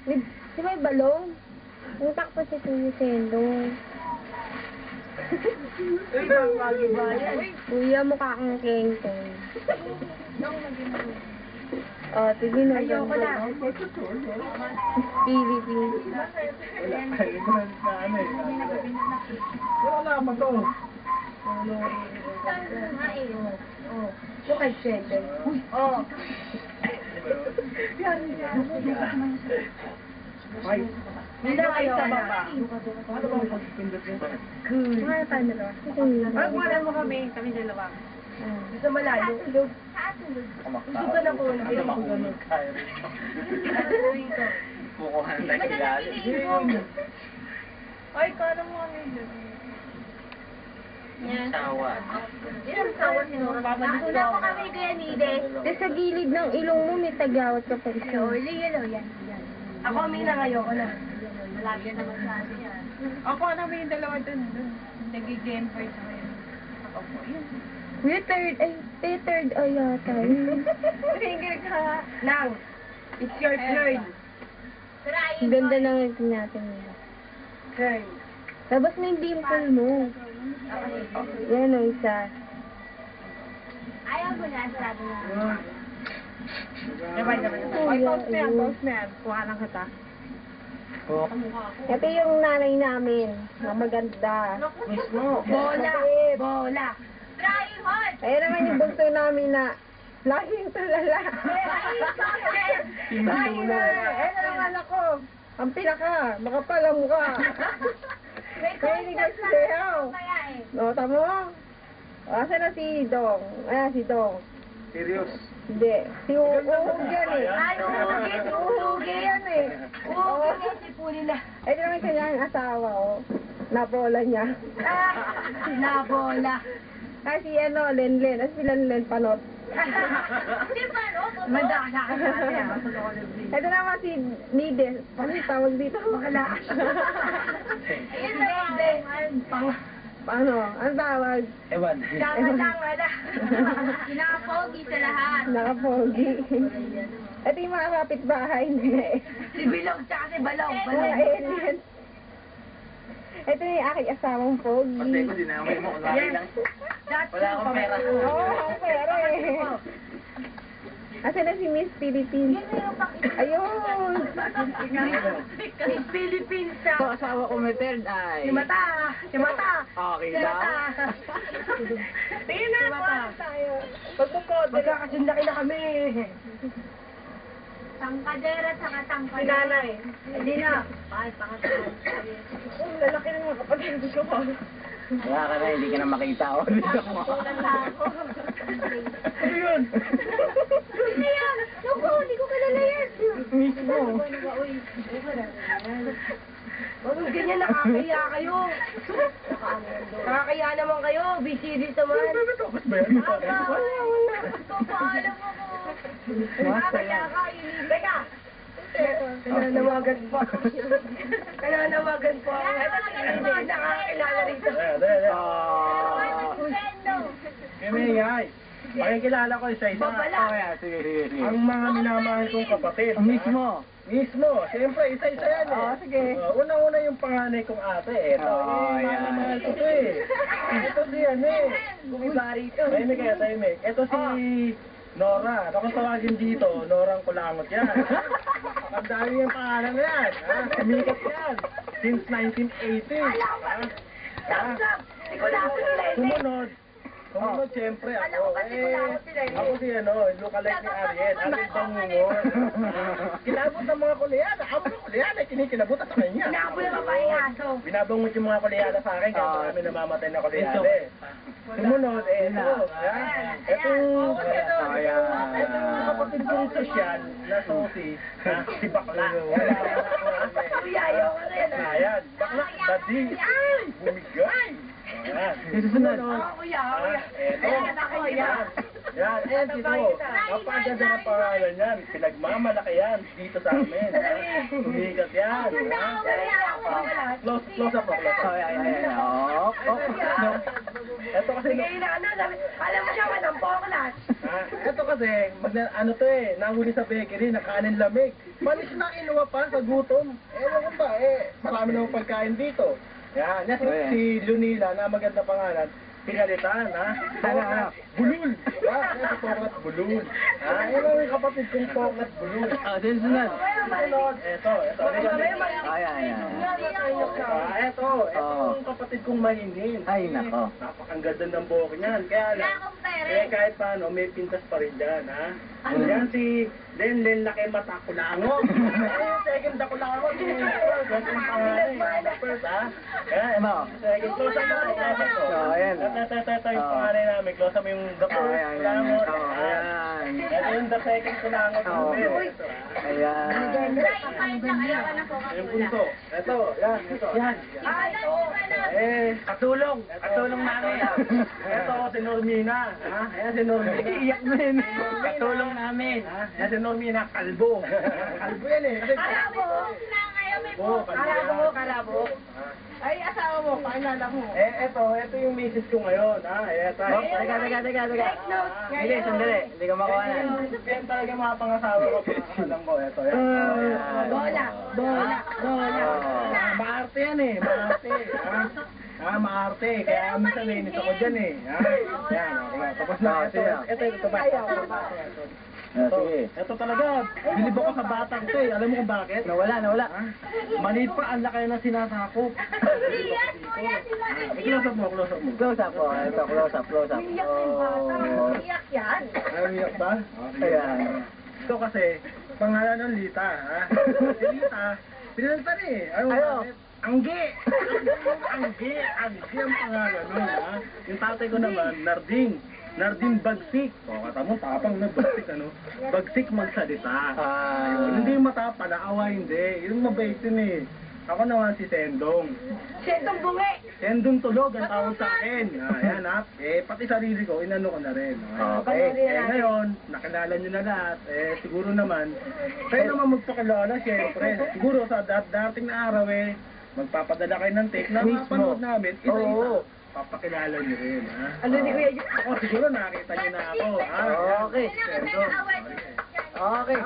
Di ba yung balong? Ang takpa si Kuya Sendong. Kuya, mukha kang kengkeng. Oh, tignan mo. Ayoko na. Philippines. Wala naman to. Yung kay Shendong. Oh. Ay, Hindi na kayo sa baba. ano ba ang pagpindot nito? Mga paano ba? Wala mo kami dalawa. Gusto malayo. Tulog. Gusto ka na po. Ano ba kung ganun kaya rin? Kukuha na kilala. Ay, kala mo kami yun. Sawa. Ilang tawa si Nora? Una po kami kaya Nide. Sa gilid ng ilong mo, may tagawat ka pa isa. Yan. Ako, Mina, ngayon ko na. Malapit naman sa atin yan. Ako namin yung dalawa dun. Nag-game for sa ngayon. Ako po, yun. May third eye yata. Tingin ka. Nang, it's your turn. Ang ganda ng ito natin. Turn. Tapos may dimple mo. Yan o, isa. Ayaw mo na, sabi na. Sabay. Ay, pause na yan. Kuha lang kita. Ito yung nanay namin. Na maganda. Mismo. Bola. Trying hard! Ayun naman yung bunso namin na laging tulala. Laging tulala. Ayun naman ako. Ang pinaka, makapal ang mukha. Kaya hindi ko siyaw. No, tamo? Asa na si Dong? Ayan, si Dong. Serious. Hindi. Si Uhug yan eh. Ay, Uhug yan eh. Sipunin na. Ito naman kanyang asawa, oh. Nabola niya. Nabola. Kasi Lenlen. As si Lenlen Panot. Si Pano? Manda ka sa akin natin. Ito naman si Nides. Ano yung tawag dito? Bakala. Ayun na yun. Paano? Ang tawag? Ewan. Tanga na. Kinakapogi sa lahat. Nakapogi. Ito yung mga kapitbahay nila eh. Si Bilog tsaka si Balong. Mga alien. Ito yung aking asawang pogi. Pati ko dinamay mo. Laki lang. Wala akong pera. Oo, ang pera eh. Asa na si Miss Philippines? Ayun! Miss Philippines siya. Ito, asawa ko may third eye. Si Mata. Okay lang. Tingin na po tayo. Magkakasunda na kami. Tangkadera sa Si katangkadera. nanay. Hindi na. Bakit pangatang? Oh, lalaki ng mga kapatid ko. Wala ka na, hindi ka na makita. O, dito mo. Ano yun? Hindi yan! Naku, hindi ko kilala yan. Mismo. Anong ganyan, nakakaya kayo. Nakakaya naman kayo. Busy naman. Tapos ba yan? Papaalam ako. Nakakaya ka. Teka. Kananawagan po. Kananawagan po. Hindi nakakilala rito. Kimingay. Pakikilala ko isa-isa. Babala. Sige. Ang mga minamahal kong kapatid. Mismo. Siyempre, isa-isa yan eh. Sige. Una-una yung panganay kong ate. Ito, mahal ko to eh. Ito si Bumibari ito. Tahimik. Ito si Nora. Ako tawagin dito, Norang Kulangot yan. Ang dami yung pangalan na yan. Sumikat yan. Since 1980. Stop! Hindi ko lang sila Sumunod, siyempre ako. Ako si lookalike ni Ariel. Ariel Bangungon. Kinabot ng mga kulyada. Ang mga kulyada, kinikinabot sa kanya. Inabo na babae aso. Binabangot yung mga kulyada sa akin kaya marami namamatay na kulyada eh. Sumunod, Itong kapatid kong sosyal na sosi, si Bakla. Kuya, ayoko na yan. Ayan, Bakla, dadi. Bumigay. Susunod. Kuya. Ayan, Kuya. Yan, dito. Napaganda na pangalan yan. Pinagmamalaki yan dito sa amin. Sumikat yan. Close up. Ito kasi, Sige, alam mo siya, walang poklat. ito kasi kasi, ano to eh, nahuli sa bakery, nakanin lamig. Malis na inuwa pa sa gutom. Ewan ko ba, marami naman pagkain dito. Yan, yan si Lunila, na maganda pangalan, pinalitan, ha? Poknat Bulul. Yan si Poknat Bulul. Yan ang kapatid kong Poknat Bulul. Sunod. Sunod, eto. Eto yung kapatid kong mahinin. Ay, nako. Napakaganda ng buhok niyan. Kaya lang, kahit paano, may pintas pa rin dyan, ha? Yan si Len Laki Mata Kulango. Yung second na Kulango. Ganun yung pangalan. First, ha? Kaya, second. Close up mo. Ayan. Ito yung pangalan namin. Close up mo yung the first Kulango. Ayan. Ito yung the second Kulango. Ayan. Yung punto. Ito, yan. Katulong namin. Ito, si Normina. Ayan si Normina. Iyak na yun. Katulong namin. Ayan si Normina, kalbo. Kalbo yan eh. Kasi Kalabo. Ay, asawa mo, pakilala mo. Ito yung misis ko ngayon. Eto. Teka. Hindi, sandali. Hindi ko makuha na. Yan talaga mga pangasawa ko. Alam ko, ito. Bola. Maarte yan eh. Maarte. Kaya minsan nainis ako dyan eh. Yan. Tapos na. Ito ba? Sige. Ito talaga. Bilib ako sa batang to eh. Alam mo kung bakit? Nawala. Maliit pa ang laki na sinasakop. Close up mo. Close up po. Ito, close up. Iyak yan. Umiyak ba? Ayan. Ito kasi, pangalan ng Lita, ha? Si Lita, pinalitan eh. Bakit? Anggi ang pangalan nun, ha? Yung tatay ko naman, Narding Bagsik. Kata mo, tapang na Bagsik, Bagsik magsalita. Ayun, hindi matapang, naawa hindi. Yung mabait yun eh. Ako naman si Sendong. Sentong bungi. Sendong tulog ang tawag sa akin. Ayan, ha? Pati sarili ko, inano ko na rin. Okay. Ngayon, nakilala nyo na lahat. Siguro naman, kayo naman magpakilala, syempre. Siguro sa dating na araw magpapadala kayo ng tape na mapanood namin. Isa-isa. Papakilala nyo rin, ha? Ano ni Kuya Siguro nakita nyo na ako, ha? Okay. Sendong. Okay.